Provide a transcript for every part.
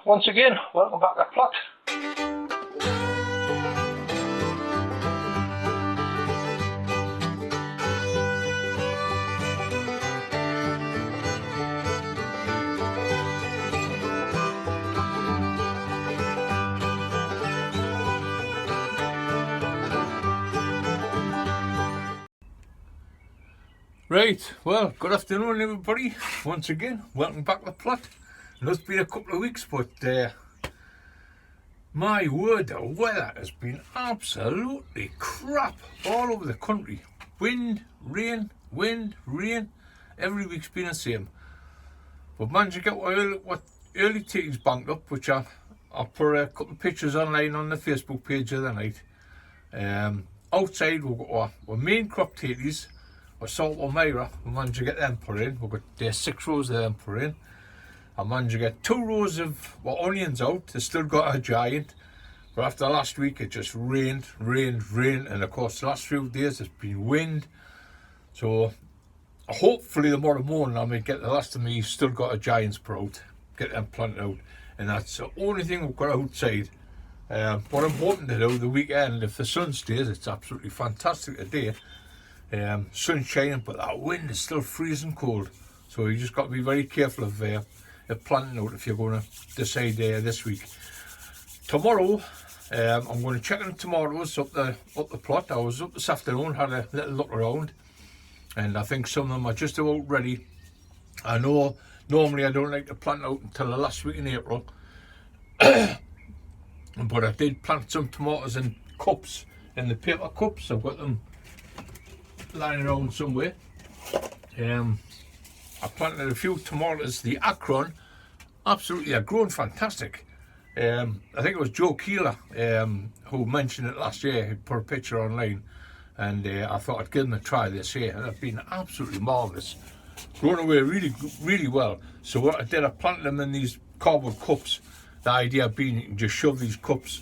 Once again, welcome back to Plot. Right, well, good afternoon everybody. Once again, welcome back to Plot. It's been a couple of weeks, but my word, the weather has been absolutely crap all over the country. Wind, rain, every week's been the same. But managed to get what early takings banked up, which I'll put a couple of pictures online on the Facebook page of the night. Outside we've got our main crop tatties, our saltwater myra. We managed to get them put in. We've got 6 rows of them put in. I managed to get 2 rows of onions out. They still got a giant, but after last week it just rained, and of course the last few days it's been wind. So hopefully tomorrow morning I may get the last of me still got a giant sprout, get them planted out, and that's the only thing we've got outside. What I'm hoping to do the weekend, if the sun stays, it's absolutely fantastic today. Sun shining, but that wind is still freezing cold. So you just got to be very careful of planting out if you're going to decide this week. Tomorrow, I'm going to check on tomatoes up the plot. I was up this afternoon, had a little look around, and I think some of them are just about ready. I know normally I don't like to plant out until the last week in April, but I did plant some tomatoes in cups, in the paper cups. I've got them lying around somewhere. I planted a few tomatoes, the Akron, absolutely, they're growing fantastic. I think it was Joe Keeler who mentioned it last year. He put a picture online, and I thought I'd give them a try this year, and they've been absolutely marvellous. Grown away really well. So what I did, I planted them in these cardboard cups. The idea being you can just shove these cups,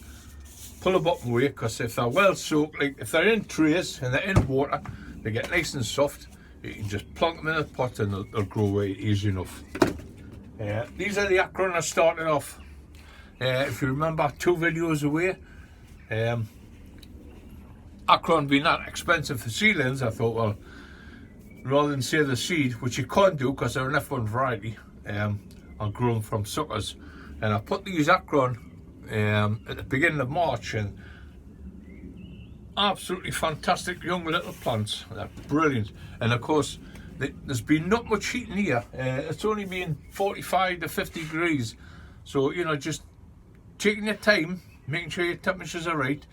pull the bottom away, because if they're well soaked, like if they're in trays and they're in water, they get nice and soft. You can just plonk them in a pot and they'll grow away easy enough. These are the Akron I started off. If you remember 2 videos away, Akron being that expensive for seedlings, I thought, well, rather than save the seed, which you can't do because they're an F1 variety, I'll grow them from suckers. And I put these Akron at the beginning of March, and absolutely fantastic young little plants. They're brilliant. And of course there's been not much heat in here. It's only been 45 to 50 degrees, so you know, just taking your time, making sure your temperatures are right,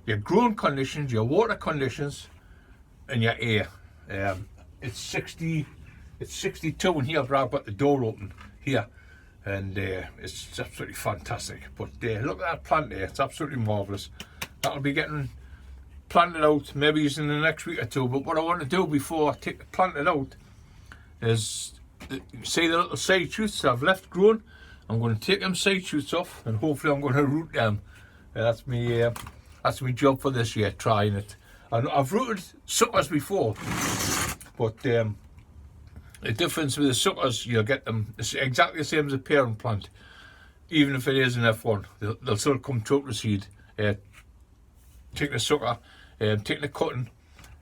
your growing conditions, your water conditions, and your air. It's 62 in here, but I've got the door open here, and it's absolutely fantastic. But look at that plant there, it's absolutely marvellous. That'll be getting planted out maybe in the next week or 2, but what I want to do before I take it planted out is, see the little side shoots I've left growing, I'm going to take them side shoots off, and hopefully I'm going to root them. That's my job for this year, trying it. I've rooted suckers before, but the difference with the suckers, you'll get them, it's exactly the same as a parent plant. Even if it is an F1, they'll still come to the seed. Take the sucker, take the cutting,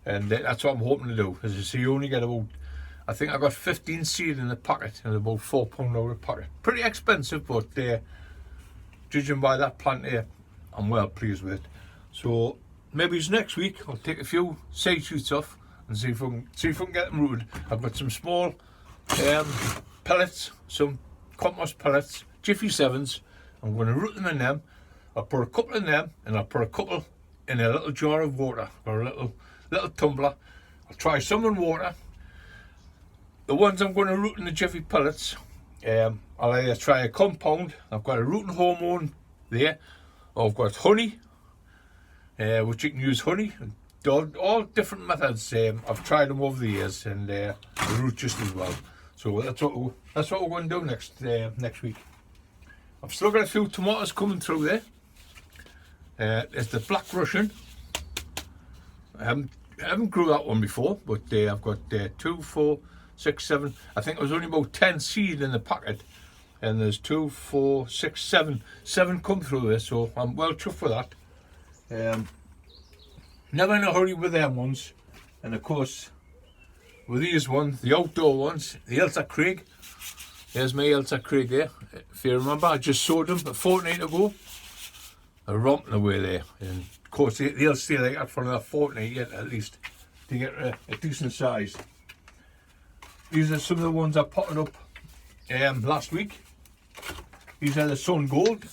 and that's what I'm hoping to do. As you see, you only get about, I think I got 15 seed in the packet, and about £4 out of packet. Pretty expensive, but judging by that plant here, I'm well pleased with it. So maybe it's next week I'll take a few side shoots off and see if I can get them rooted. I've got some small pellets, some compost pellets, Jiffy 7s. I'm going to root them in them. I'll put a couple in them, and I'll put a couple in a little jar of water, or a little tumbler. I'll try some in water. The ones I'm going to root in the Jiffy pellets, I'll either try a compound. I've got a rooting hormone there, or I've got honey, which you can use honey. All different methods. I've tried them over the years, and they root just as well. So that's what we're going to do next week. I've still got a few tomatoes coming through there. There's the Black Russian. I haven't grew that one before, but I've got 2, 4, 6, 7. I think there was only about 10 seed in the packet, and there's 2, 4, 6, 7 come through this, so I'm well chuffed with that. Never in a hurry with them ones, and of course with these ones, the outdoor ones, the Elsa Craig. There's my Elsa Craig there. If you remember, I just sowed them a fortnight ago. They're romping away there, and of course they'll stay like that for another fortnight yet at least to get a decent size. These are some of the ones I potted up last week. These are the Sun Gold.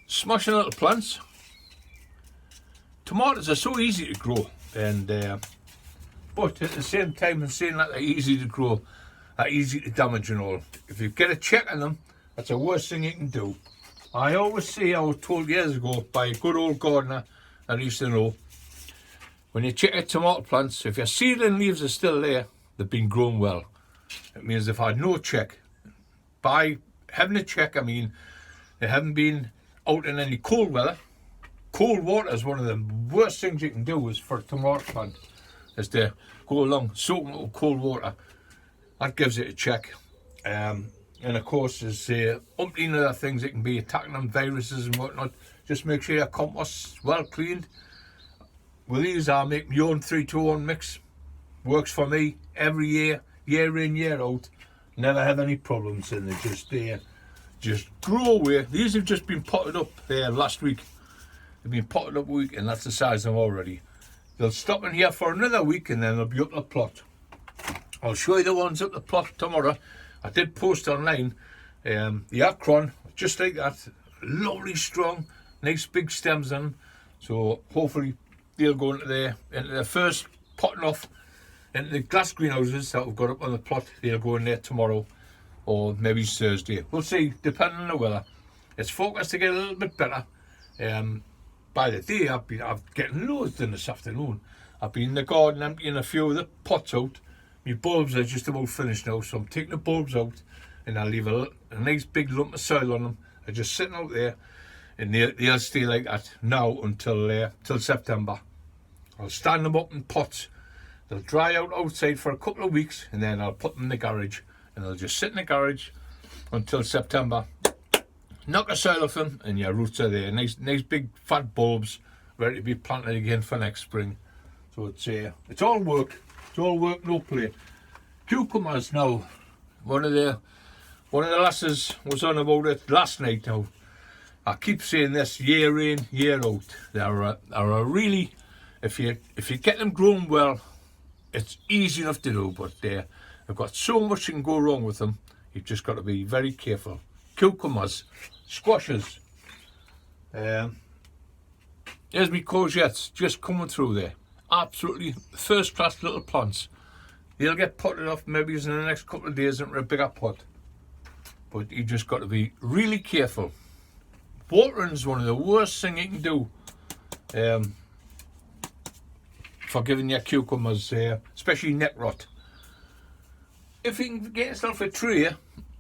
Smashing little plants. Tomatoes are so easy to grow, and but at the same time, in saying that they're easy to grow, they're easy to damage and all. If you get a check on them, that's the worst thing you can do. I always say, I was told years ago by a good old gardener that I used to know, when you check your tomato plants, if your seedling leaves are still there, they've been grown well. It means they've had no check. By having a check, I mean they haven't been out in any cold weather. Cold water is one of the worst things you can do is for a tomato plant, is to go along soaking up with cold water. That gives it a check. And of course there's umpteen other things that can be attacking them, viruses and whatnot. Just make sure your compost's well cleaned. With these I make my own 3-2-1 mix. Works for me every year, year in, year out. Never have any problems, and they just grow away. These have just been potted up last week. They've been potted up a week, and that's the size of them already. They'll stop in here for another week, and then they'll be up the plot. I'll show you the ones up the plot tomorrow. I did post online the Akron, just like that, lovely strong, nice big stems on them. So hopefully they'll go into the first potting off into the glass greenhouses that we've got up on the plot. They'll go in there tomorrow or maybe Thursday. We'll see, depending on the weather. It's forecast to get a little bit better. By the day, I'm getting loads done this afternoon. I've been in the garden emptying a few of the pots out. My bulbs are just about finished now, so I'm taking the bulbs out and I'll leave a nice big lump of soil on them. They're just sitting out there, and they'll stay like that now until September. I'll stand them up in pots. They'll dry out outside for a couple of weeks, and then I'll put them in the garage, and they'll just sit in the garage until September. Knock the soil off them, and your roots are there. Nice big fat bulbs ready to be planted again for next spring. So it's all work. It's all work, no play. Cucumbers now. One of the lasses was on about it last night. Now I keep saying this year in, year out. They're a really, if you get them grown well, it's easy enough to do. But they've got so much that can go wrong with them. You've just got to be very careful. Cucumbers, squashes. There's my courgettes just coming through there. Absolutely first class little plants. They'll get potted off maybe in the next couple of days into a bigger pot. But you just got to be really careful. Watering is one of the worst things you can do for giving your cucumbers, especially neck rot. If you can get yourself a tray,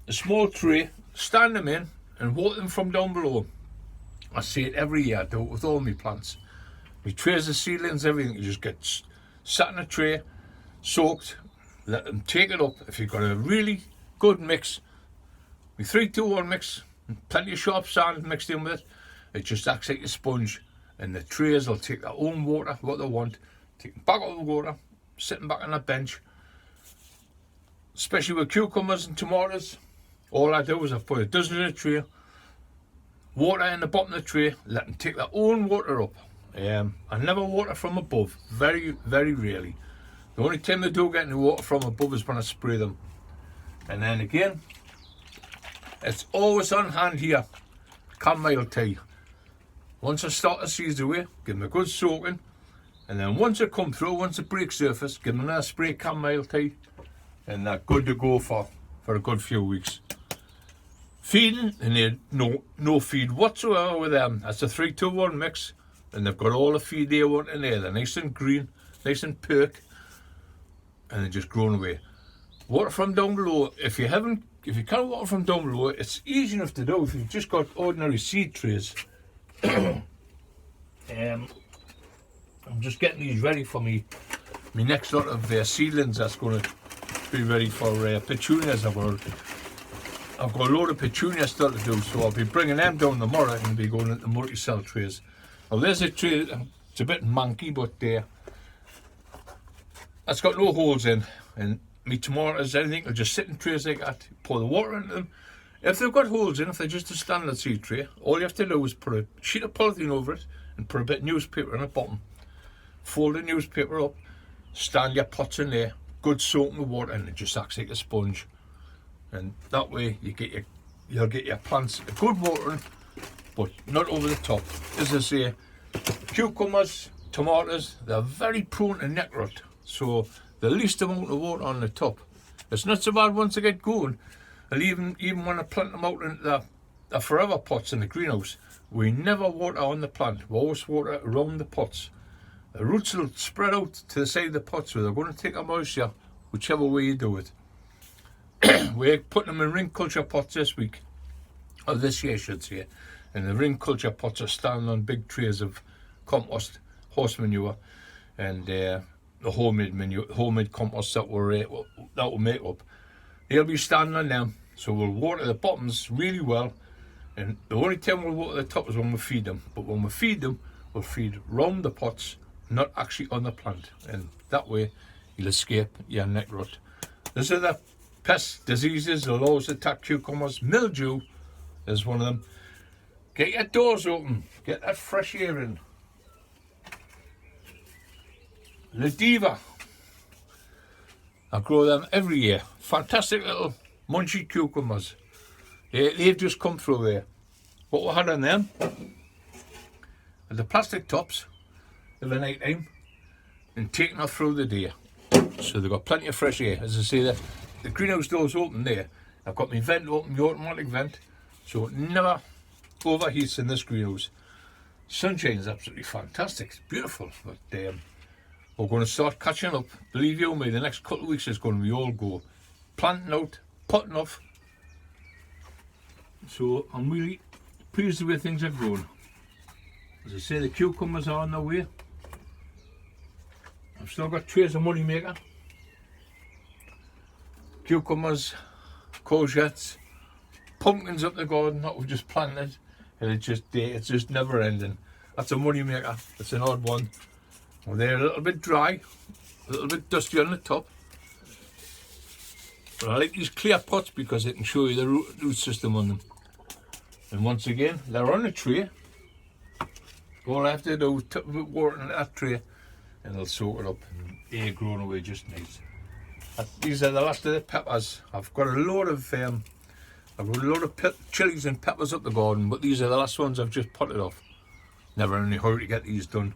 a small tray, stand them in and water them from down below. I see it every year. I do it with all my plants. My trays of seedlings, everything, you just get sat in a tray, soaked, let them take it up. If you've got a really good mix, my 3-2-1 mix, plenty of sharp sand mixed in with it, it just acts like a sponge, and the trays will take their own water, what they want, take them back out of the water, sitting back on a bench. Especially with cucumbers and tomatoes, all I do is I put a dozen in a tray, water in the bottom of the tray, let them take their own water up. I never water from above, very, very rarely. The only time they do get any water from above is when I spray them. And then again, it's always on hand here, chamomile tea. Once I start the seeds away, give them a good soaking, and then once it come through, once it breaks surface, give them another spray chamomile tea, and they're good to go for a good few weeks. Feeding, and they no feed whatsoever with them. That's a 3-2-1 mix, and they've got all the feed they want in there. They're nice and green, nice and perk, and they're just growing away. Water from down below. If you can't water from down below, it's easy enough to do if you've just got ordinary seed trays. I'm just getting these ready for me next lot of seedlings that's going to be ready for petunias. I've got I've got a load of petunia still to do, so I'll be bringing them down tomorrow and be going into multi-cell trays. Well, there's a tray, it's a bit manky, but it's got no holes in, and me tomatoes, anything, will just sit in trays like that, pour the water into them. If they've got holes in, if they're just a standard seed tray, all you have to do is put a sheet of polythene over it and put a bit of newspaper on the bottom. Fold the newspaper up, stand your pots in there, good soaking with water, and it just acts like a sponge. And that way you'll get your plants a good watering, but not over the top. As I say, cucumbers, tomatoes, they're very prone to neck rot, so the least amount of water on the top. It's not so bad once they get going. And even when I plant them out into the forever pots in the greenhouse, we never water on the plant. We always water around the pots. The roots will spread out to the side of the pots, so they're going to take a moisture whichever way you do it. We're putting them in ring culture pots this week, or this year I should say, and the ring culture pots are standing on big trays of compost, horse manure, and the homemade compost that we'll make up. They'll be standing on them, so we'll water the bottoms really well, and the only time we'll water the top is when we feed them. But when we feed them, we'll feed round the pots, not actually on the plant, and that way you'll escape your neck rot. There's other pest diseases that will always attack cucumbers. Mildew is one of them. Get your doors open, get that fresh air in. The diva, I grow them every year. Fantastic little munchy cucumbers. They've just come through there. What we had on them are the plastic tops of the night time and taking off through the day. So they've got plenty of fresh air. As I say, the greenhouse door's open there. I've got my vent open, the automatic vent, so it never overheats in this greenhouse. Sunshine is absolutely fantastic. It's beautiful. But we're going to start catching up. Believe you me, the next couple of weeks is going to be all go. Planting out, potting off. So I'm really pleased with the way things are going. As I say, the cucumbers are on their way. I've still got trays of money maker. Cucumbers, courgettes, pumpkins up the garden that we've just planted, and it's just never ending. That's a money maker. It's an odd one. Well, they're a little bit dry, a little bit dusty on the top. But I like these clear pots because they can show you the root system on them. And once again, they're on a tray. All I have to do is tip a bit of water in that tray, and they'll soak it up, and they're growing away just nice. These are the last of the peppers. I've got a load of chilies and peppers up the garden, but these are the last ones I've just potted off. Never in any hurry to get these done.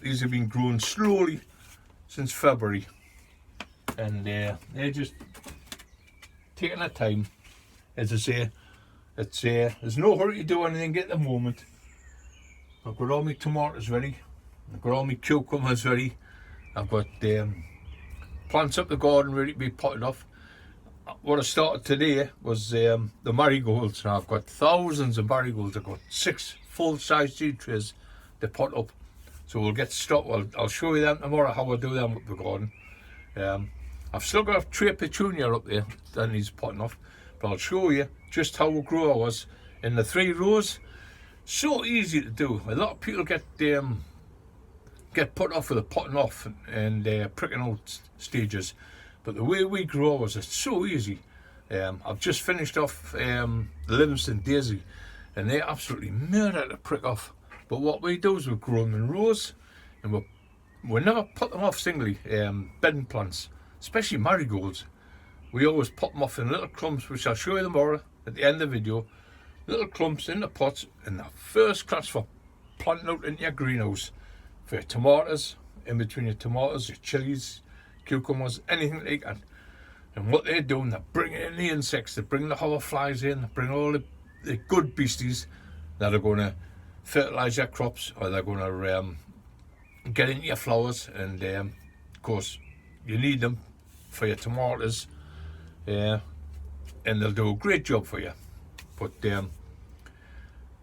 These have been growing slowly since February, and they're just taking their time. As I say, there's no hurry to do anything at the moment. I've got all my tomatoes ready. I've got all my cucumbers ready. I've got plants up the garden ready to be potted off. What I started today was the marigolds. Now I've got thousands of marigolds. I've got 6 full-size seed trays to pot up. So we'll get started. I'll show you them tomorrow how I do them up the garden. I've still got a tray of petunia up there that needs potting off, but I'll show you just how we grow ours in the 3 rows. So easy to do. A lot of people get put off with the potting off and pricking out stages, but the way we grow ours is so easy. I've just finished off the Livingston daisy, and they're absolutely murder to prick off. But what we do is we grow them in rows, and we never put them off singly. Bedding plants, especially marigolds, we always pop them off in little clumps, which I'll show you tomorrow at the end of the video. Little clumps in the pots, and they're first class for planting out into your greenhouse. For your tomatoes, in between your tomatoes, your chilies, cucumbers, anything like that. And what they're doing, they're bringing in the insects, they're bringing the hoverflies in, they're bringing all the good beasties that are going to fertilise your crops, or they're going to get into your flowers. And of course, you need them for your tomatoes, and they'll do a great job for you. But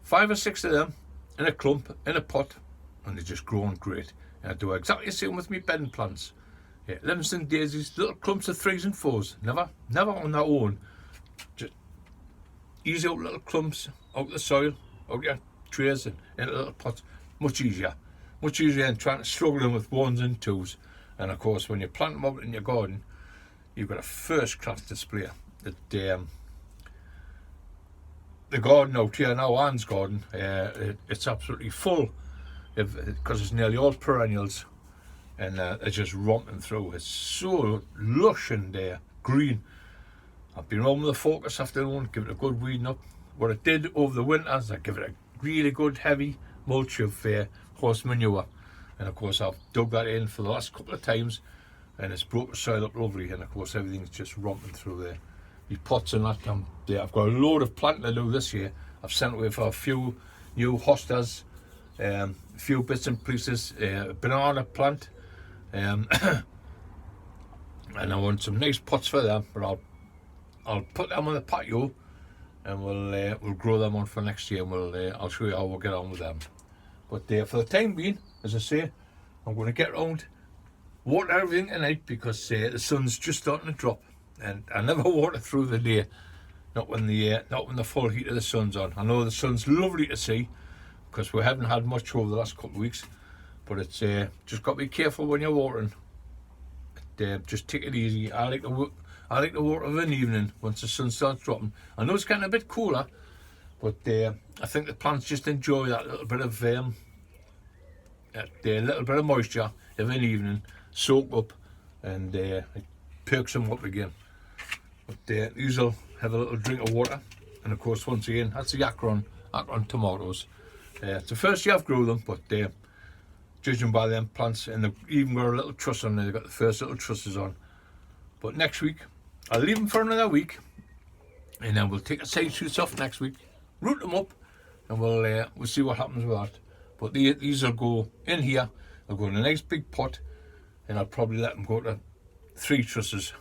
5 or 6 of them in a clump, in a pot, and they're just growing great. And I do exactly the same with my bedding plants. Livingston daisies, little clumps of 3s and 4s, never on their own. Just easy out little clumps, out the soil, out your trays and into little pots. Much easier than trying to struggle in with ones and twos. And of course, when you plant them out in your garden, you've got a first class display. The garden out here now, Anne's garden, it's absolutely full because it's nearly all perennials, and it's just romping through. It's so lush and green. I've been around with the fork this afternoon, give it a good weeding up. What I did over the winter is I give it a really good heavy mulch of horse manure, and of course I've dug that in for the last couple of times, and it's brought the soil up lovely, and of course everything's just romping through there. My pots and that, I've got a load of planting to do this year. I've sent away for a few new hostas, a few bits and pieces, a banana plant, and I want some nice pots for them, but I'll put them on the patio, and we'll grow them on for next year, and I'll show you how we'll get on with them. But for the time being, as I say, I'm going to get around, water everything tonight, because the sun's just starting to drop, and I never water through the day, not when the full heat of the sun's on. I know the sun's lovely to see, because we haven't had much over the last couple of weeks, but it's just got to be careful when you're watering. Just take it easy. I like to water of an evening once the sun starts dropping. I know it's getting a bit cooler, but I think the plants just enjoy that little bit of moisture of an evening, soak up, and it perks them up again. But these will have a little drink of water, and of course, once again, that's the Akron tomatoes. It's the first year I've grown them, but judging by them plants, and they've even got a little truss on there. They've got the first little trusses on. But next week, I'll leave them for another week, and then we'll take the side shoots off next week, root them up, and we'll see what happens with that. But these will go in here. They'll go in a nice big pot, and I'll probably let them go to 3 trusses.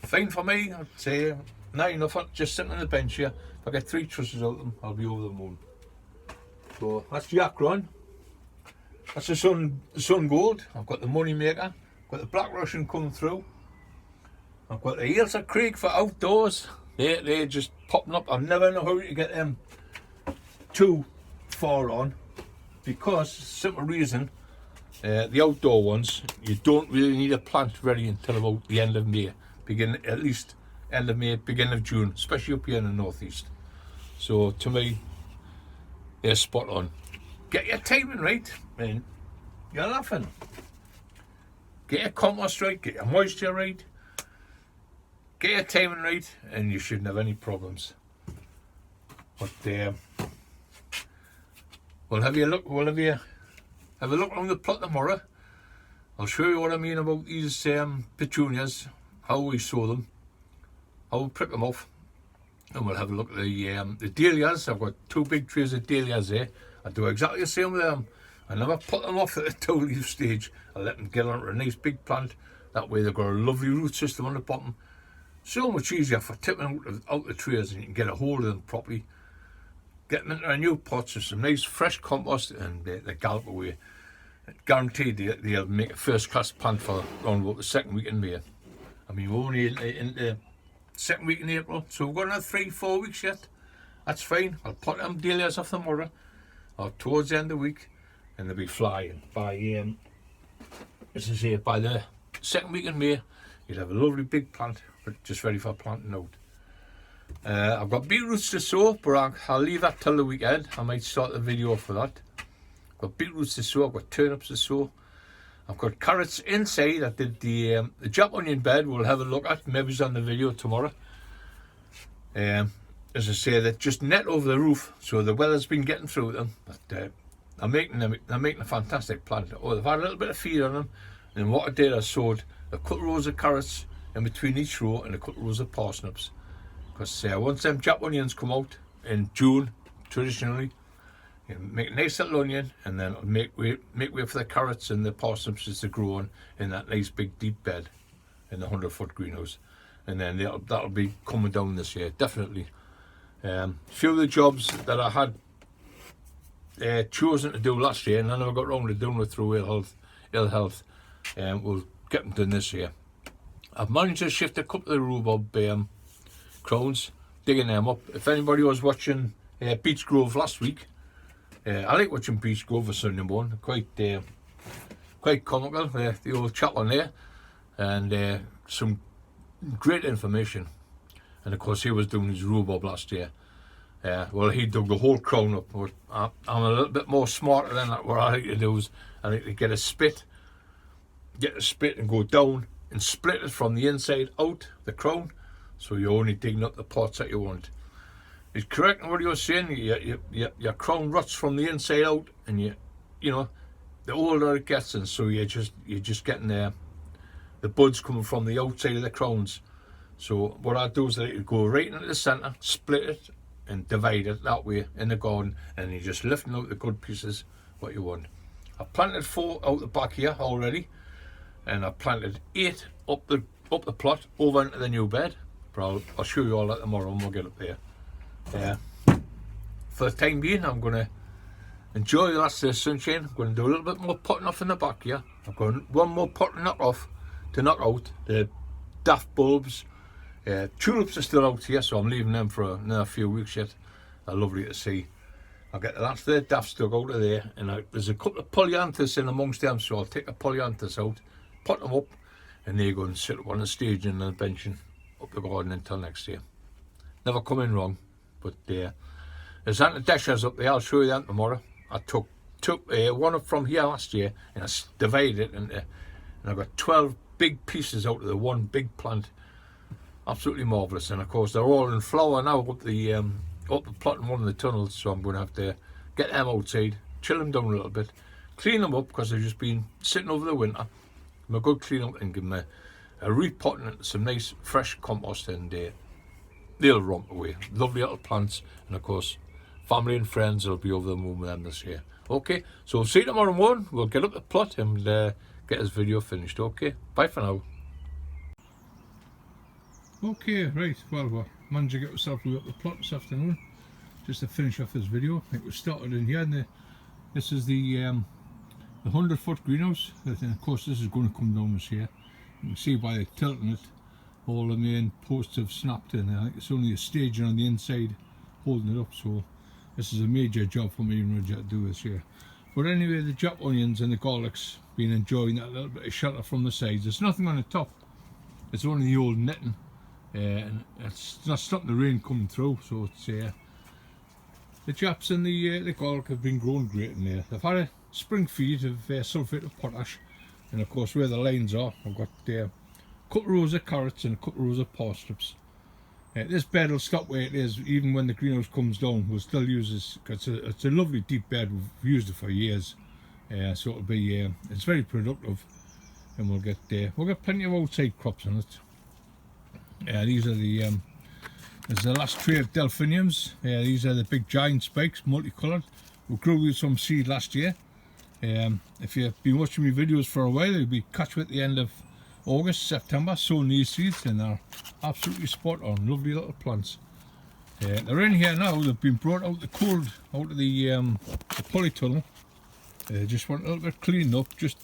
Fine for me. I'd say not enough. Just sitting on the bench here. If I get 3 trusses out of them, I'll be over the moon. So that's the Akron. That's the sun gold. I've got the money maker. Got the Black Russian coming through. I've got the Ailsa Creek for outdoors. They're just popping up. I never know how to get them too far on, because simple reason, the outdoor ones, you don't really need a plant ready until about the end of May, at least end of May, beginning of June, especially up here in the northeast. So to me, they're spot on. Get your timing right, and you're laughing. Get your compost right, get your moisture right, get your timing right, and you shouldn't have any problems. But we'll have a look on the plot tomorrow. I'll show you what I mean about these petunias, how we sow them, how we prick them off, and we'll have a look at the dahlias. I've got 2 big trays of dahlias there. I do exactly the same with them. I never put them off at the 2-leaf stage. I let them get onto a nice big plant. That way they've got a lovely root system on the bottom. So much easier for tipping out the trays, and you can get a hold of them properly. Get them into a new pot with some nice fresh compost, and they gallop away. Guaranteed they'll make a first-class plant for around about the 2nd week in May. I mean, we're only in the 2nd week in April, so we've got another 3-4 weeks yet. That's fine. I'll pot them dahlias off tomorrow, or towards the end of the week, and they'll be flying. By by the 2nd week in May, you'll have a lovely big plant, just ready for planting out. I've got beetroots to sow, but I'll leave that till the weekend. I might start the video for that. I've got beetroots to sow, I've got turnips to sow. I've got carrots inside. I did the Jap onion bed. We'll have a look at. Maybe it's on the video tomorrow. As I say, they're just net over the roof, so the weather's been getting through them. But they're making a fantastic plant. Oh, they've had a little bit of feed on them. And what I did, I sowed a couple of rows of carrots in between each row, and a couple of rows of parsnips. Because once them Jap onions come out in June, traditionally, you make a nice little onion, and then make way for the carrots and the parsnips as they grow on in that nice big deep bed in the 100-foot greenhouse. And then that'll be coming down this year, definitely. Few of the jobs that I had chosen to do last year, and I never got around to doing it through ill health, we'll get them done this year. I've managed to shift a couple of rhubarb crowns digging them up. If anybody was watching Beach Grove last week, I like watching Beach Grove for Sunday morning. Quite comical, the old chap on there, and some great information. And of course, he was doing his rhubarb last year. Well, he dug the whole crown up. But I'm a little bit more smarter than that. What I like to do is I like to get a spit and go down and split it from the inside out, the crown, so you're only digging up the parts that you want. It's correct in what you're saying. Your crown rots from the inside out, and you know, the older it gets, and so you're just getting the buds coming from the outside of the crowns. So what I do is I go right into the centre, split it, and divide it that way in the garden, and you're just lifting out the good pieces what you want. I planted 4 out the back here already, and I planted 8 up the plot over into the new bed. But I'll show you all that tomorrow when we'll get up there. For the time being, I'm going to enjoy the last day of sunshine. I'm going to do a little bit more potting off in the back here. I've got one more pot to knock out the daft bulbs. Tulips are still out here, so I'm leaving them for another few weeks yet. They're lovely to see. I'll get the last of the dafts dug out of there, and there's a couple of polyanthus in amongst them, so I'll take the polyanthus out, pot them up, and there you go and sit up on the stage and the benching up the garden until next year. Never coming wrong. But there's antedashers up there. I'll show you that tomorrow. I took one up from here last year, and I divided it into, and I got 12 big pieces out of the one big plant. Absolutely marvellous. And of course they're all in flower now up the plot in one of the tunnels, so I'm going to have to get them outside, chill them down a little bit, clean them up because they've just been sitting over the winter. Give them a good clean up and give them a repotting into some nice fresh compost, and they'll romp away. Lovely little plants, and of course family and friends will be over the moon with them this year. Okay, so we'll see you tomorrow morning. We'll get up the plot and get this video finished. Okay, bye for now. Okay, right, well, we managed to get ourselves up the plot this afternoon just to finish off this video. It was started in here, and this is the 100-foot greenhouse, and of course this is going to come down this year. You can see by tilting it, all the main posts have snapped in. I think it's only a staging on the inside holding it up, so this is a major job for me and Roger to do this year. But anyway, the Jap onions and the garlics been enjoying that little bit of shelter from the sides. There's nothing on the top, it's only the old netting. And it's not stopping the rain coming through, so it's the Japs and the garlic have been growing great in there. They've had a spring feed of sulphate of potash, and of course where the lines are, I've got a couple of rows of carrots and a couple of rows of parsnips. This bed will stop where it is, even when the greenhouse comes down. We'll still use this because it's a lovely deep bed. We've used it for years, so it'll be it's very productive, and we'll get plenty of outside crops on it. These are there's the last tray of delphiniums. These are the big giant spikes, multicoloured. We grew with some seed last year. If you've been watching my videos for a while, you'll be catch at the end of August, September, sowing these seeds, and they're absolutely spot on, lovely little plants. They're in here now. They've been brought out the cold, out of the polytunnel. Just want a little bit cleaned up, just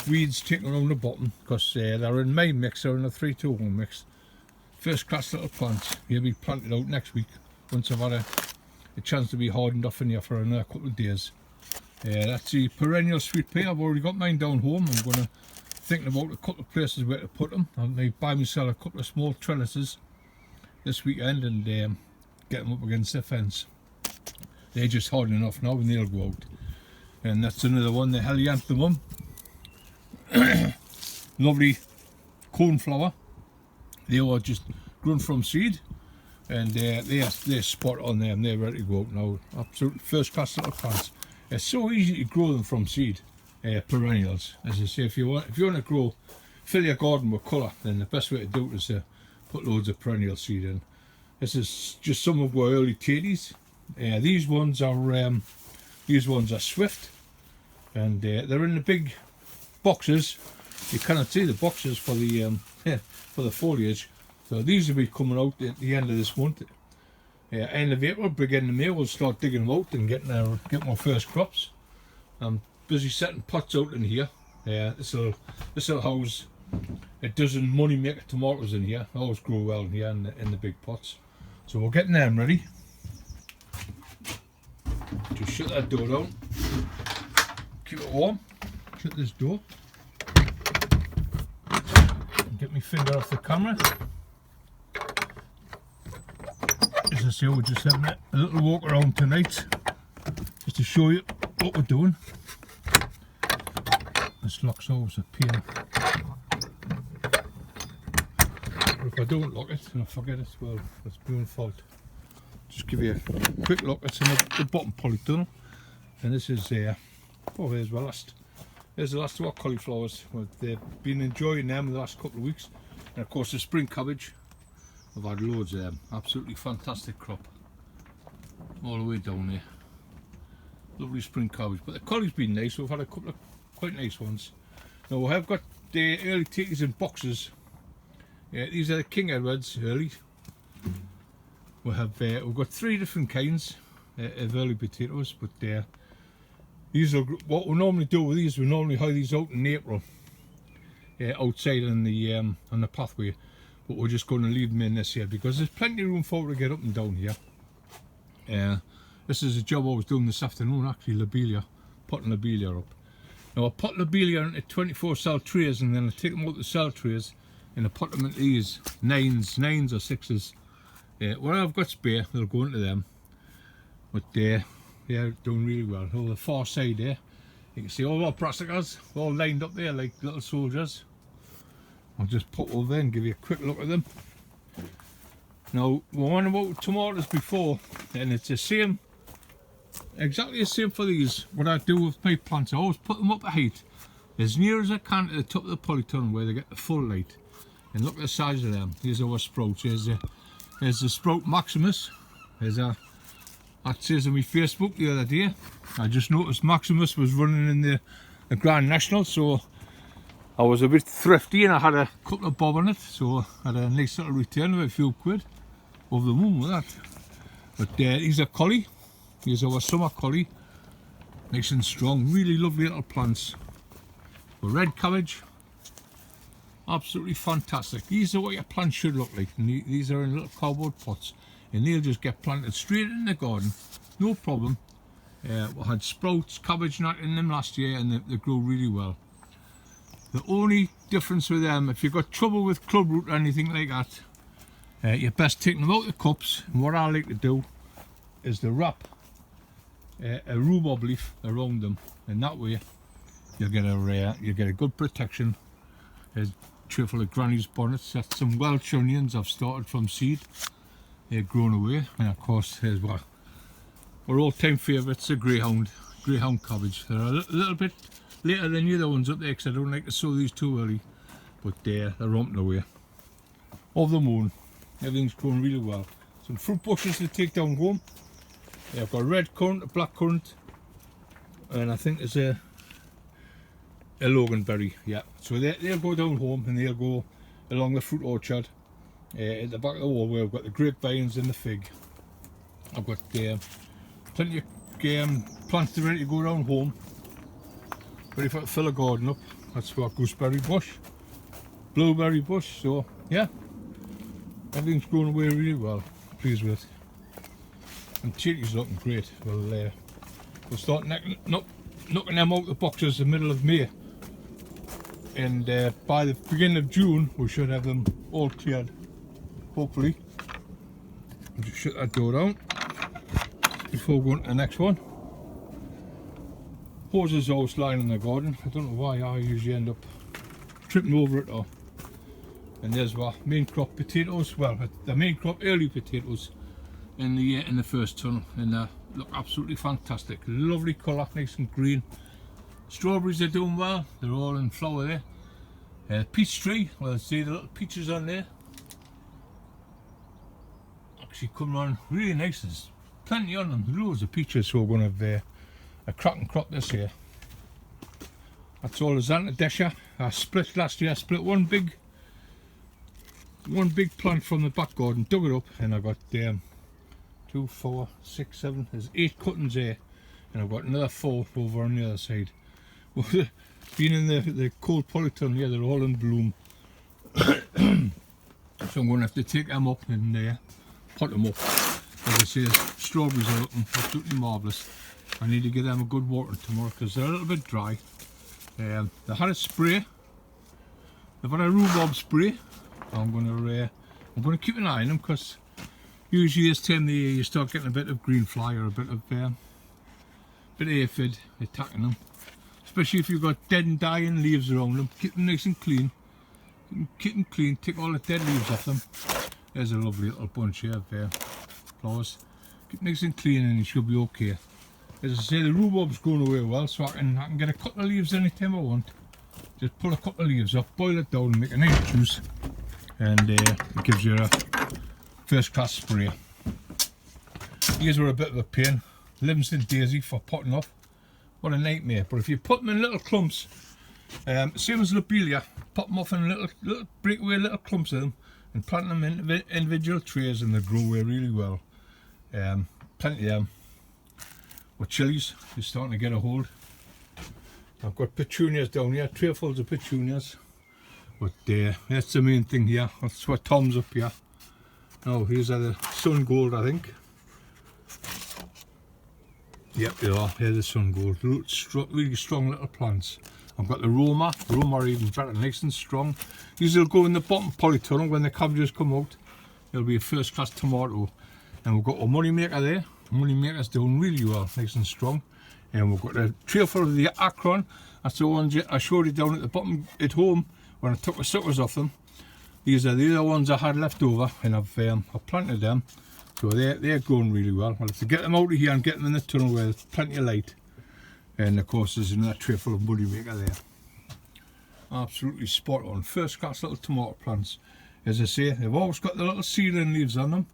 weeds taken around the bottom, because they're in my mix, they're in a 3-2-1 mix. First class little plants. They'll be planted out next week once I've had a chance to be hardened off in here for another couple of days. That's the perennial sweet pea. I've already got mine down home. I'm going to thinking about a couple of places where to put them. I may buy myself a couple of small trellises this weekend and get them up against the fence. They're just hardening off now and they'll go out. And that's another one, the helianthemum. Lovely cornflower. They were just grown from seed, and they're spot on there, and they're ready to go out now. Absolute first class little plants. It's so easy to grow them from seed, perennials. As I say, if you want to fill your garden with colour, then the best way to do it is to put loads of perennial seed in. This is just some of our early tatties. These ones are swift, and they're in the big boxes. You cannot see the boxes for the foliage, so these will be coming out at the end of this month. End of April, beginning of May, we'll start digging them out and getting our first crops. I'm busy setting pots out in here. This will house a dozen money maker tomatoes in here. They always grow well in here in the big pots. So we're getting them ready. Just shut that door down. Keep it warm. Shut this door. And get my finger off the camera. As I say, we're just having a little walk around tonight, just to show you what we're doing. This lock's always a pain. But if I don't lock it and I forget it, well, that's my own fault. Just give you a quick look. It's in the bottom polytunnel, and this is oh, here's the last of our cauliflowers. They've been enjoying them the last couple of weeks, and of course the spring cabbage. I've had loads of them. Absolutely fantastic crop all the way down there. Lovely spring cabbage, but the collie's been nice. We've had a couple of quite nice ones. Now we have got the early takers in boxes. These are the King Edwards early. We've got 3 different kinds of early potatoes, but these are what we normally do with these. We normally hide these out in April, outside on the pathway. But we're just going to leave them in this here because there's plenty of room for it to get up and down here. This is a job I was doing this afternoon, actually, lobelia, potting lobelia up. Now I pot lobelia into 24 cell trays, and then I take them out the cell trays and I put them into these 9s or 6s. Where I've got spare, they'll go into them. But they're doing really well. On the far side there, you can see all our brassicas all lined up there like little soldiers. I'll just pop over there and give you a quick look at them. Now, we went about tomatoes before, and it's the same, exactly the same for these. What I do with my plants, I always put them up a height as near as I can to the top of the polytunnel where they get the full light. And look at the size of them. Here's our sprouts. There's the Sprout Maximus. That says on my Facebook the other day. I just noticed Maximus was running in the Grand National, so I was a bit thrifty and I had a couple of bob on it, so I had a nice little return of a few quid. Over the moon with that. But these are collie. These are our summer collie. Nice and strong, really lovely little plants. But red cabbage, absolutely fantastic. These are what your plants should look like. And these are in little cardboard pots, and they'll just get planted straight in the garden, no problem. We had sprouts, cabbage nut in them last year, and they grow really well. The only difference with them, if you've got trouble with club root or anything like that, you're best taking them out of the cups. And what I like to do is to wrap a rhubarb leaf around them, and that way you'll get a good protection. There's a tray full of Granny's bonnets. That's some Welsh onions I've started from seed. They're grown away, and of course here's what our all-time favourites, the greyhound cabbage. They're a little bit later than the other ones up there because I don't like to sow these too early, but they're romping away. Over the moon, everything's growing really well. Some fruit bushes to take down home. I've got a red currant, a black currant, and I think there's a loganberry. Yeah, so they'll go down home and they'll go along the fruit orchard at the back of the wall where I've got the grapevines and the fig. I've got plenty of plants ready to go down home, ready for to fill a garden up. That's what gooseberry bush, blueberry bush. So yeah, everything's going away really well. Pleased with it. And chilies looking great. We'll start knocking them out the boxes the middle of May, and by the beginning of June we should have them all cleared, hopefully. I'll just shut that door down before going to the next one. Hoses always lying in the garden. I don't know why, I usually end up tripping over it all. And there's our main crop potatoes. Well, the main crop early potatoes in the first tunnel, and they look absolutely fantastic. Lovely colour, nice and green. Strawberries are doing well. They're all in flower there. Peach tree, well, see the little peaches on there. Actually coming on really nice. There's plenty on them. Loads of peaches, so we're going to have a cracking crop this year. That's all the Xanthodesha. I split last year. I split one big plant from the back garden, dug it up, and I got 2, 4, 6, 7. There's 8 cuttings there, and I've got another 4 over on the other side. Being in the cold polytunnel here, they're all in bloom. So I'm going to have to take them up and pot them up. As I say, strawberries are looking absolutely marvellous. I need to give them a good watering tomorrow because they're a little bit dry. They had a spray. They've had a rhubarb spray. I'm gonna keep an eye on them because usually this time of the year you start getting a bit of green fly or a bit of aphid attacking them. Especially if you've got dead and dying leaves around them. Keep them nice and clean. Keep them clean. Take all the dead leaves off them. There's a lovely little bunch here of flowers. Keep nice and clean and you should be okay. As I say, the rhubarb's going away well, so I can get a couple of leaves anytime I want. Just pull a couple of leaves off, boil it down and make a nice juice. And it gives you a first class spray. These were a bit of a pain. Livingston daisy for potting off. What a nightmare. But if you put them in little clumps, same as lobelia, pop them off in little breakaway little clumps of them and plant them in individual trays and they grow away really well. Plenty of them. With chilies is starting to get a hold. I've got petunias down here, trayfuls of petunias. But that's the main thing here. That's what Tom's up here. Oh, here's the sun gold, I think. Yep, they are. Here's the sun gold. Really strong little plants. I've got the Roma. The Roma are even better, nice and strong. These will go in the bottom polytunnel when the cabbages come out. It'll be a first class tomato. And we've got a money maker there. The money maker's doing really well, nice and strong. And we've got a trayful of the Akron. That's the ones I showed you down at the bottom at home when I took the suckers off them. These are the other ones I had left over, and I've planted them. So they're going really well. I'll have to get them out of here and get them in the tunnel where there's plenty of light. And of course there's another tray full of money maker there. Absolutely spot on. First class little tomato plants. As I say, they've always got the little seedling leaves on them.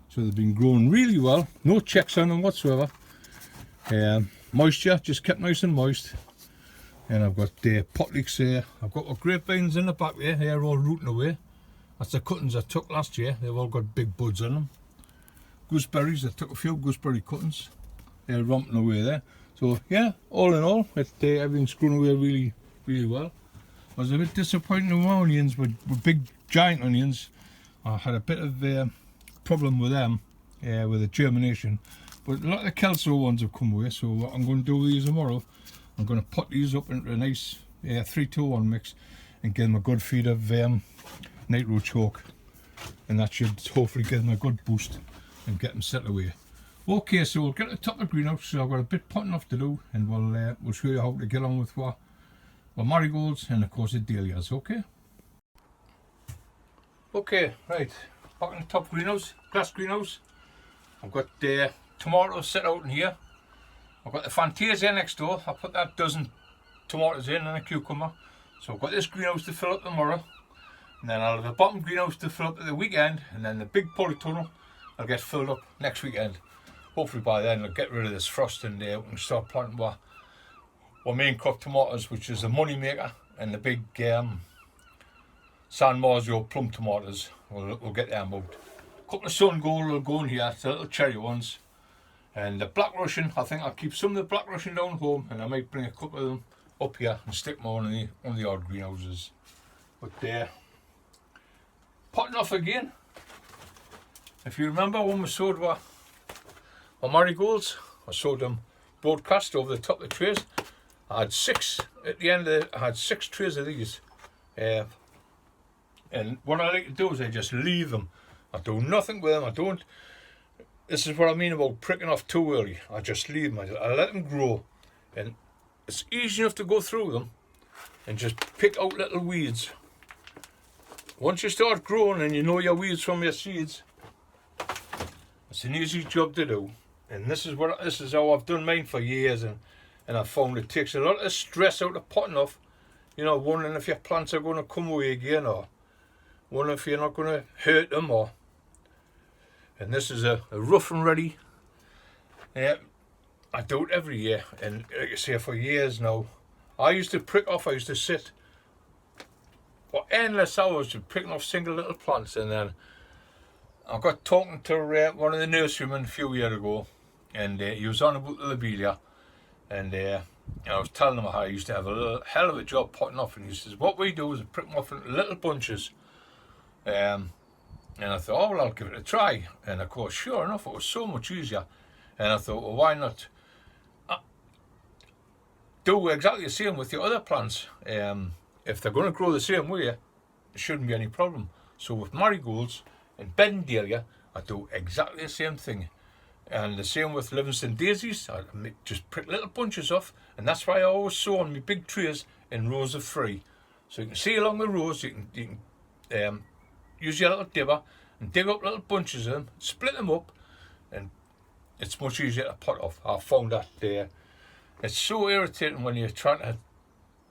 So they've been growing really well. No checks on them whatsoever. Moisture, just kept nice and moist. And I've got pot leeks here. I've got grapevines in the back there. They're all rooting away. That's the cuttings I took last year. They've all got big buds on them. Gooseberries, I took a few gooseberry cuttings. They're romping away there. So yeah, all in all, everything's grown away really, really well. I was a bit disappointed with my onions, with big giant onions. I had a bit of problem with them, with the germination. But a lot of the Kelso ones have come away, so what I'm going to do with these tomorrow, I'm going to pot these up into a nice 3-2-1 mix and give them a good feed of nitro choke, and that should hopefully give them a good boost and get them set away. Okay, so we'll get to the top of the greenhouse. So I've got a bit potting off to do, and we'll show you how to get on with what marigolds and of course the dahlias. Okay, right, back in the top greenhouse, glass greenhouse. I've got tomatoes set out in here. I've got the Fantasia next door. I put that dozen tomatoes in and a cucumber. So I've got this greenhouse to fill up tomorrow. And then I'll have the bottom greenhouse to fill up at the weekend. And then the big polytunnel will get filled up next weekend. Hopefully by then I'll get rid of this frost and we can start planting our main crop tomatoes, which is the money maker, and the big San Marzio plum tomatoes. We'll get them out. A couple of sun gold will go in here, the little cherry ones. And the black Russian, I think I'll keep some of the black Russian down home, and I might bring a couple of them up here and stick them on the odd greenhouses. But potting off again. If you remember when we sowed our marigolds, I sowed them broadcast over the top of the trays. I had 6 at the end of it. I had 6 trays of these. And what I like to do is I just leave them. I do nothing with them. This is what I mean about pricking off too early. I just leave them. I let them grow. And it's easy enough to go through them and just pick out little weeds. Once you start growing and you know your weeds from your seeds, it's an easy job to do. And this is how I've done mine for years, and I've found it takes a lot of stress out of potting off. You know, wondering if your plants are going to come away again, or wondering if you're not going to hurt them, and this is a rough and ready. I do it every year, and like I say, for years now. I used to prick off. I used to sit for endless hours to pricking off single little plants, and then I got talking to one of the nurserymen a few years ago, and he was on about the lobelia, and I was telling him how I used to have a hell of a job potting off, and he says what we do is prick them off in little bunches, And I thought, oh well, I'll give it a try. And of course, sure enough, it was so much easier. And I thought, well, why not do exactly the same with your other plants? If they're going to grow the same way, there shouldn't be any problem. So with marigolds and bedding dahlia, I do exactly the same thing. And the same with Livingston daisies. I just prick little bunches off, and that's why I always sow on my big trays in rows of 3. So you can see along the rows, you can use your little dibber and dig up little bunches of them, split them up, and it's much easier to pot off. I found that it's so irritating when you're trying to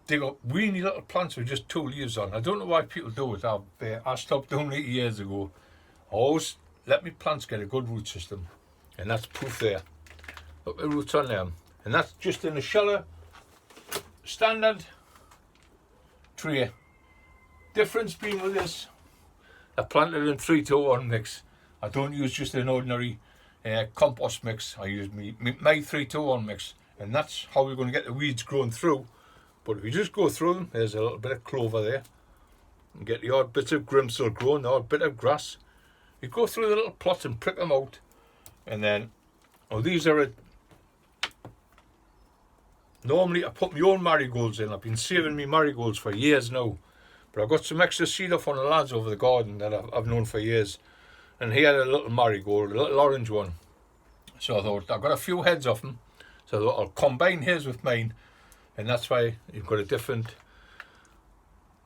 dig up weeny little plants with just 2 leaves on. I don't know why people do it. I stopped doing it years ago. I always let my plants get a good root system, and that's proof there. Look at the roots on them, and that's just in a shallow standard tray. Difference being with this, I planted in 3-2-1 mix. I don't use just an ordinary compost mix. I use my 3-2-1 mix, and that's how we're going to get the weeds growing through. But if you just go through them, there's a little bit of clover there, and get the odd bits of grimsel growing, the odd bit of grass. You go through the little plots and prick them out, and then, these are normally I put my own marigolds in. I've been saving me marigolds for years now, but I've got some extra seed off on the lads over the garden that I've known for years, and he had a little marigold, a little orange one. So I thought, I've got a few heads off him, so I thought I'll combine his with mine, and that's why you've got a different.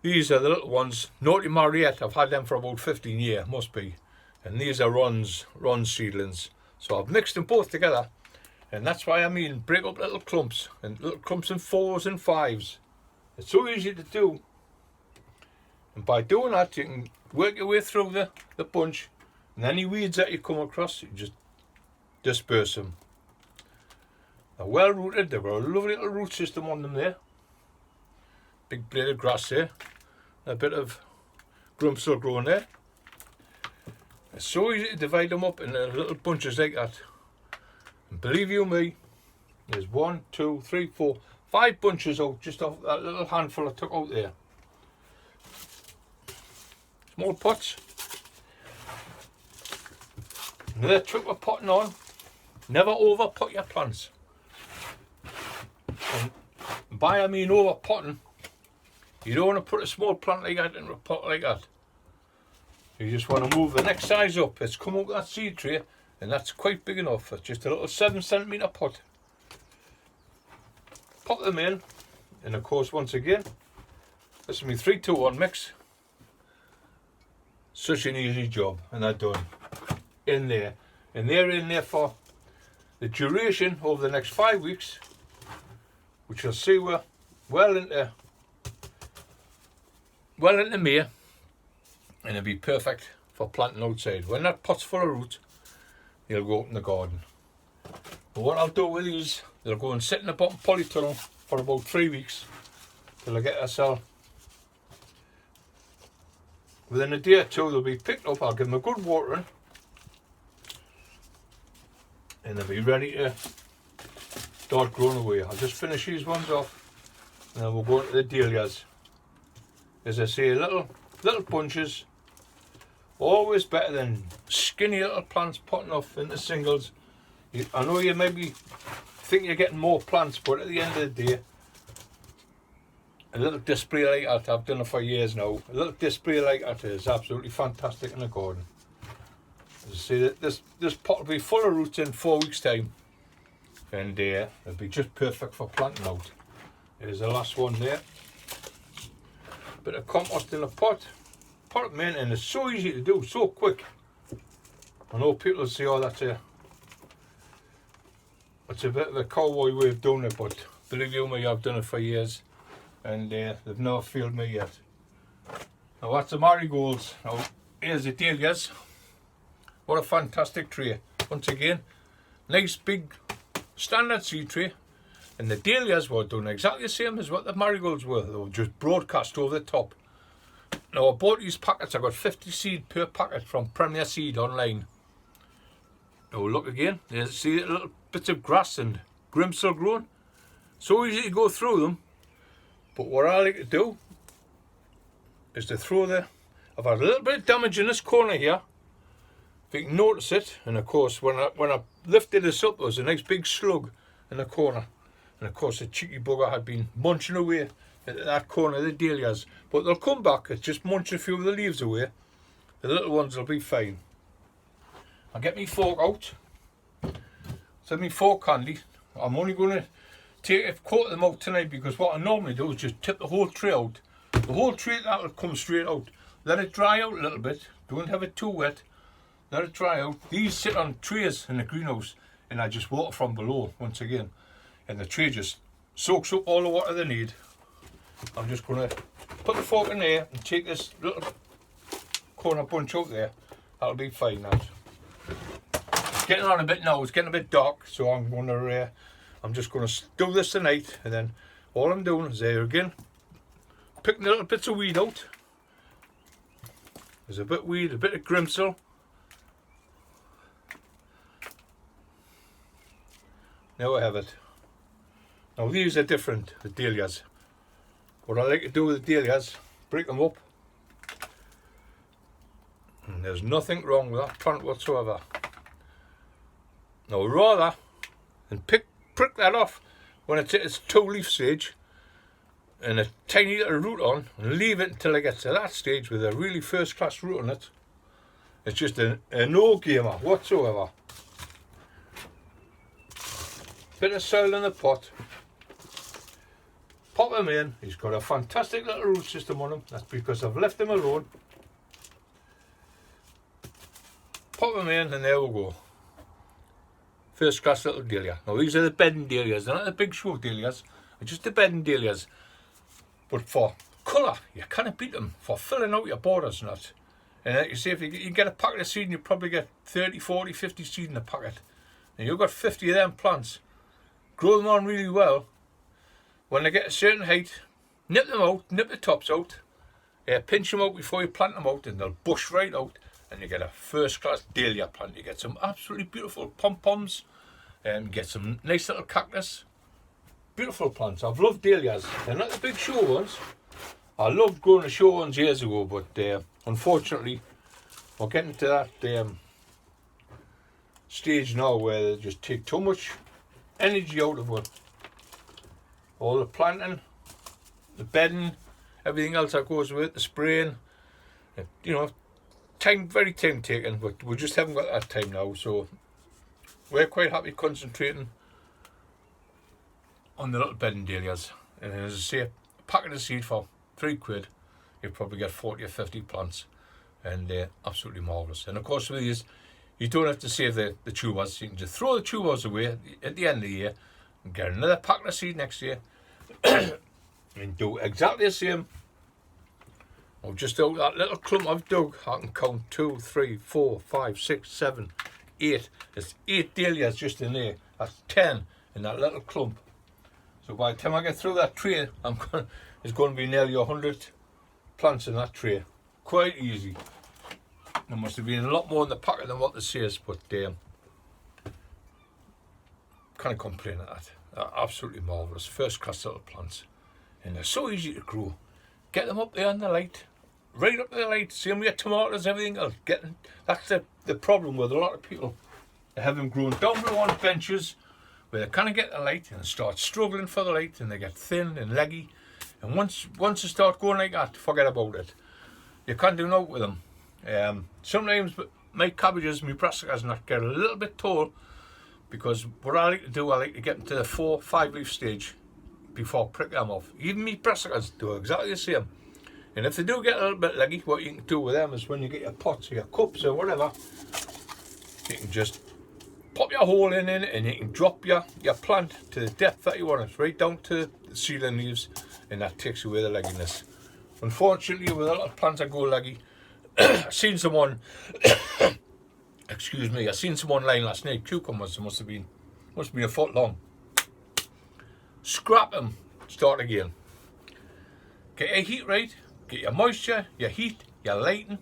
These are the little ones, Naughty Mariette. I've had them for about 15 years, must be, and these are Ron's seedlings. So I've mixed them both together, and that's why break up little clumps in 4s and 5s. It's so easy to do, and by doing that you can work your way through the bunch, and any weeds that you come across, you just disperse them. They're well rooted, they've got a lovely little root system on them there. Big blade of grass there, a bit of grimsel growing there. It's so easy to divide them up in little bunches like that. And believe you me, there's 1, 2, 3, 4, 5 bunches out just off that little handful I took out there. Small pots. Another trick with potting on, never over pot your plants. And by over potting, you don't want to put a small plant like that in a pot like that. You just want to move the next size up. It's come out of that seed tray, and that's quite big enough. It's just a little 7cm pot. Pop them in, and of course, once again, this is my 3-2-1 mix. Such an easy job, and they're done. In there, and they're in there for the duration over the next 5 weeks, which you'll see we're well into May, and it'll be perfect for planting outside. When that pot's full of root, they'll go up in the garden. But what I'll do with these, they'll go and sit in the bottom polytunnel for about 3 weeks till I get herself. Within a day or 2 they'll be picked up. I'll give them a good watering, and they'll be ready to start growing away. I'll just finish these ones off, and then we'll go into the dahlias. As I say, little bunches, always better than skinny little plants potting off into singles. I know you maybe think you're getting more plants, but at the end of the day, a little display like that, I've done it for years now, a little display like that is absolutely fantastic in the garden. As I say, this pot will be full of roots in 4 weeks time, and it'll be just perfect for planting out. There's the last one there. Bit of compost in a pot, pot them in, and it's so easy to do, so quick. I know people say, oh, that's a bit of a cowboy way of doing it, but believe you me, I've done it for years, and they've never failed me yet. Now that's the marigolds. Now here's the dahlias. What a fantastic tray. Once again, nice big standard seed tray. And the dahlias were done exactly the same as what the marigolds were. They were just broadcast over the top. Now I bought these packets. I got 50 seed per packet from Premier Seed online. Now look again. There's, see little bits of grass and grimsel growing. So easy to go through them. But what I like to do is to throw I've had a little bit of damage in this corner here. if you can notice it, and of course when I lifted this up, there was a nice big slug in the corner, and of course the cheeky bugger had been munching away at that corner of the dahlias, but they'll come back. It's just munch a few of the leaves away. The little ones will be fine. I'll get my fork out. So my fork handy. I'm only going to take a quarter of them out tonight, because what I normally do is just tip the whole tray out. The whole tray, that will come straight out. Let it dry out a little bit. Don't have it too wet. Let it dry out. These sit on trays in the greenhouse, and I just water from below once again. And the tray just soaks up all the water they need. I'm just going to put the fork in there and take this little corner bunch out there. That'll be fine now. It's getting on a bit now. It's getting a bit dark, so I'm just going to do this tonight, and then all I'm doing is there again, picking the little bits of weed out. There's a bit of weed, a bit of grimsel. Now I have it. Now these are different, the dahlias. What I like to do with the dahlias, break them up. And there's nothing wrong with that plant whatsoever. Now rather than prick that off when it's at its 2-leaf stage and a tiny little root on, and leave it until it gets to that stage with a really first class root on it, it's just a no-gamer whatsoever. Bit of soil in the pot, pop him in. He's got a fantastic little root system on him. That's because I've left him alone. Pop him in, and there we go. First class little dahlia. Now these are the bedding dahlias. They're not the big show dahlias. They're just the bedding dahlias. But for colour, you can't beat them. For filling out your borders and that. And like you say, if you get a packet of seed, and you probably get 30, 40, 50 seed in a packet. And you've got 50 of them plants. Grow them on really well. When they get a certain height, nip them out, nip the tops out. Pinch them out before you plant them out, and they'll bush right out. And you get a first class dahlia plant. You get some absolutely beautiful pom-poms, and get some nice little cactus. Beautiful plants. I've loved dahlias. They're not the big show ones. I loved growing the show ones years ago, but unfortunately we're getting to that stage now where they just take too much energy out of it. All the planting, the bedding, everything else that goes with it, the spraying, you know, very time taken, but we just haven't got that time now, so we're quite happy concentrating on the little bedding dahlias. And as I say, a packet of seed for £3, you probably get 40 or 50 plants, and they're absolutely marvellous. And of course with these, you don't have to save the tubers. You can just throw the tubers away at the end of the year and get another packet of seed next year and do exactly the same. I'll just out that little clump I've dug. I can count 2, 3, 4, 5, 6, 7, 8. There's 8 dahlias just in there. That's 10 in that little clump. So by the time I get through that tray, there's going to be nearly 100 plants in that tray. Quite easy. There must have been a lot more in the packet than what this says, but can't complain at that. They're absolutely marvellous. First class little plants. And they're so easy to grow. Get them up there in the light. Right up to the light. Same with your tomatoes, everything else. That's the problem with a lot of people. They have them grown down below on benches where they kind of get the light and start struggling for the light, and they get thin and leggy. And once they start going like that, forget about it. You can't do nothing with them. Sometimes my cabbages, my brassicas and that get a little bit tall, because what I like to do, I like to get them to the 4, 5 leaf stage before I prick them off. Even my brassicas do exactly the same. And if they do get a little bit leggy, what you can do with them is when you get your pots or your cups or whatever, you can just pop your hole in it, and you can drop your plant to the depth that you want it, right down to the seedling leaves, and that takes away the legginess. Unfortunately, with a lot of plants that go leggy, I seen someone excuse me, I seen someone laying last night, cucumbers, must have been a foot long. Scrap them, start again. Get your heat right, get your moisture, your heat, your lighting,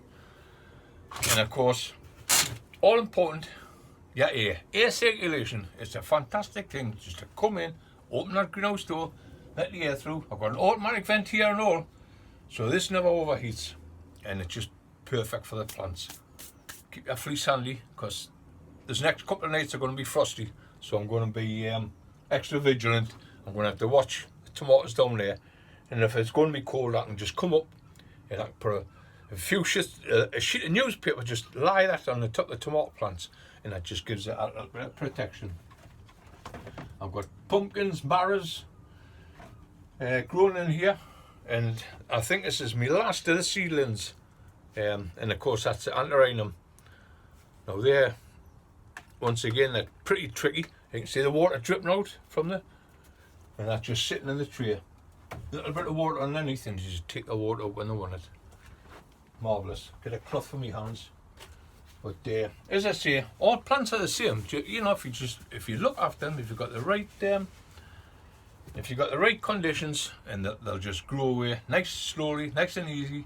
and of course, all important, your air. Air circulation is a fantastic thing, just to come in, open that greenhouse door, let the air through. I've got an automatic vent here and all, so this never overheats, and it's just perfect for the plants. keep your fleece handy, because this next couple of nights are going to be frosty, so I'm going to be extra vigilant. I'm going to have to watch the tomatoes down there, and if it's going to be cold, I can just come up and I can put a sheet of newspaper, just lie that on the top of the tomato plants, and that just gives it a little bit of protection. I've got pumpkins, marrows growing in here, and I think this is my last of the seedlings, and of course that's the anthurium. Now there, once again, they're pretty tricky. You can see the water dripping out from there, and that's just sitting in the tray. A little bit of water underneath, and you just take the water out when they want it. Marvellous. Get a cloth for my hands. But as I say, all plants are the same. You know, if you look after them, if you've got the right conditions, and they'll just grow away nice, slowly, nice and easy.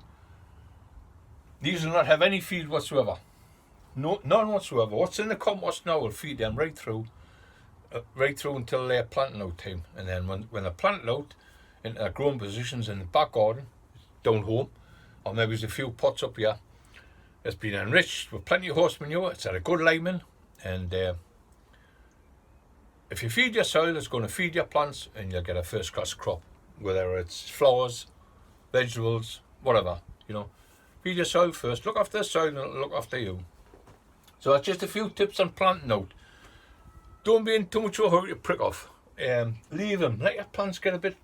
These will not have any feed whatsoever. No, none whatsoever. What's in the compost now will feed them right through until they're planting out time. And then when they're planted out into their growing positions in the back garden, down home, or maybe there's a few pots up here, it's been enriched with plenty of horse manure. It's had a good liming, and if you feed your soil, it's going to feed your plants, and you'll get a first class crop, whether it's flowers, vegetables, whatever. You know, feed your soil first, look after the soil, and it'll look after you. So that's just a few tips on planting out. Don't be in too much of a hurry to prick off. Leave them, let your plants get a bit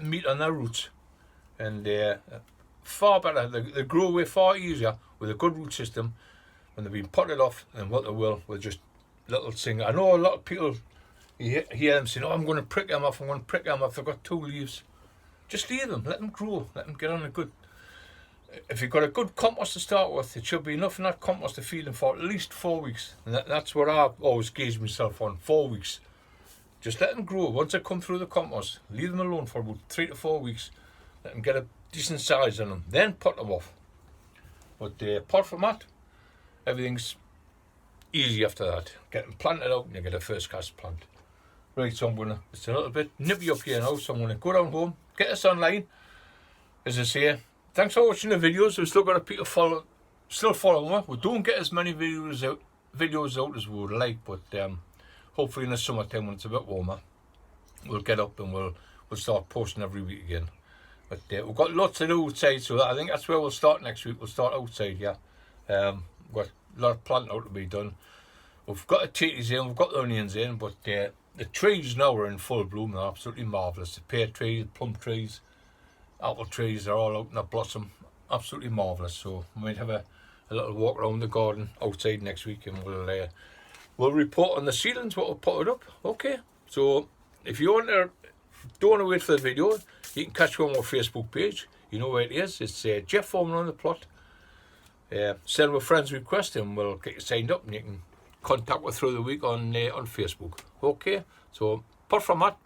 meat on their roots, and far better. They grow away far easier with a good root system when they've been potted off than what they will with just little things. I know a lot of people, you hear them saying, "Oh, I'm going to prick them off. I'm going to prick them off. They've got 2 leaves." Just leave them. Let them grow. Let them get on a good. If you've got a good compost to start with, it should be enough in that compost to feed them for at least 4 weeks. And that's what I've always gauged myself on, 4 weeks. Just let them grow. Once they come through the compost, leave them alone for about 3 to 4 weeks. Let them get a decent size on them. Then pot them off. But apart from that, everything's easy after that. Get them planted out and you get a first class plant. Right, so it's a little bit nippy up here now, so I'm going to go down home, get this online. As I say, thanks for watching the videos. We've still got a people still following me. We don't get as many videos out as we would like, but hopefully in the summertime when it's a bit warmer, we'll get up and we'll start posting every week again. But we've got lots to do outside, so I think that's where we'll start next week. We'll start outside here. We've got a lot of planting out to be done. We've got the tatties in, we've got the onions in, but the trees now are in full bloom. They're absolutely marvellous. The pear trees, plum trees, apple trees are all out in the blossom. Absolutely marvellous. So we might have a little walk around the garden outside next week, and we'll report on the seedlings, what we'll put it up. Okay, so if you don't want to wait for the video, you can catch me on our Facebook page. You know where it is. It's Jeff Foreman on the plot. Send a friend's request and we'll get you signed up, and you can contact us through the week on Facebook. Okay, so apart from that,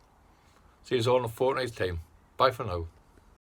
see you all in a fortnight's time. Bye for now.